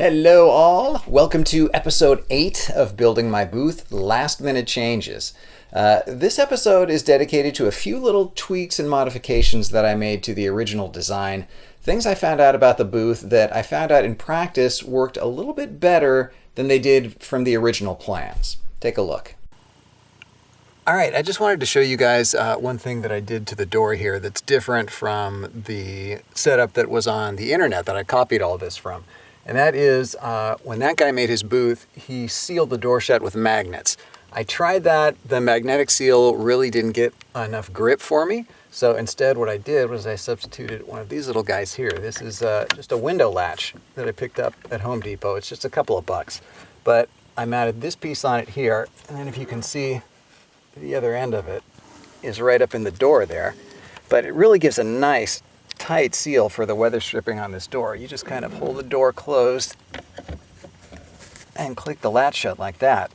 Hello all, welcome to episode 8 of Building My Booth, Last Minute Changes. This episode is dedicated to a few little tweaks and modifications that I made to the original design. Things I found out about the booth that I found out in practice worked a little bit better than they did from the original plans. Take a look. Alright, I just wanted to show you guys one thing that I did to the door here that's different from the setup that was on the internet that I copied all this from. And that is, when that guy made his booth, he sealed the door shut with magnets. I tried that. The magnetic seal really didn't get enough grip for me. So instead what I did was I substituted one of these little guys here. This is just a window latch that I picked up at Home Depot. It's just a couple of bucks. But I mounted this piece on it here. And then if you can see, the other end of it is right up in the door there. But it really gives a nice tight seal for the weather stripping on this door. You just kind of hold the door closed and click the latch shut like that.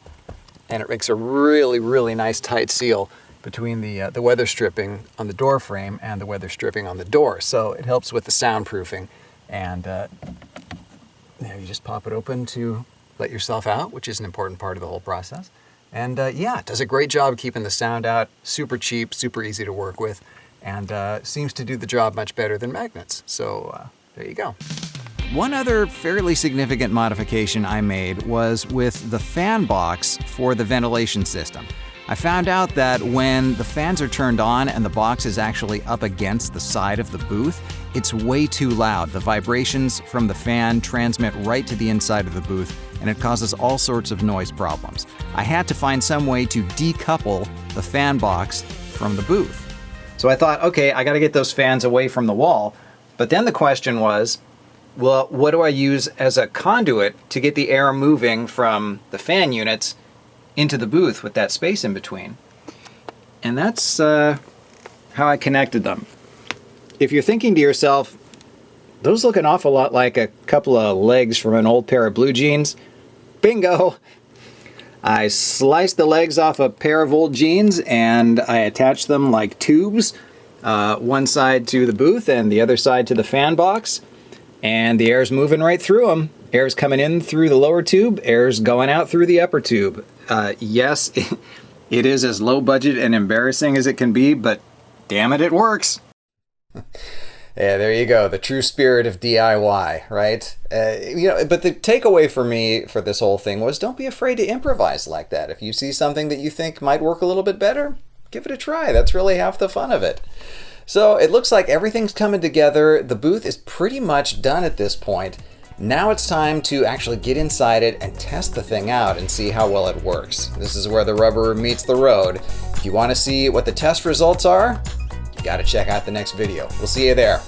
And it makes a really, really nice tight seal between the weather stripping on the door frame and the weather stripping on the door. So it helps with the soundproofing. And there you just pop it open to let yourself out, which is an important part of the whole process. And yeah, it does a great job keeping the sound out. Super cheap, super easy to work with. And seems to do the job much better than magnets. So there you go. One other fairly significant modification I made was with the fan box for the ventilation system. I found out that when the fans are turned on and the box is actually up against the side of the booth, it's way too loud. The vibrations from the fan transmit right to the inside of the booth, and it causes all sorts of noise problems. I had to find some way to decouple the fan box from the booth. So I thought, okay, I got to get those fans away from the wall. But then the question was, well, what do I use as a conduit to get the air moving from the fan units into the booth with that space in between? And that's how I connected them. If you're thinking to yourself, those look an awful lot like a couple of legs from an old pair of blue jeans, bingo! I sliced the legs off a pair of old jeans and I attached them like tubes, one side to the booth and the other side to the fan box, and the air's moving right through them. Air's coming in through the lower tube, air's going out through the upper tube. Yes, it is as low budget and embarrassing as it can be, but damn it, it works. Yeah, there you go. The true spirit of DIY, right? But the takeaway for me for this whole thing was don't be afraid to improvise like that. If you see something that you think might work a little bit better, give it a try. That's really half the fun of it. So it looks like everything's coming together. The booth is pretty much done at this point. Now it's time to actually get inside it and test the thing out and see how well it works. This is where the rubber meets the road. If you want to see what the test results are, got to check out the next video. We'll see you there.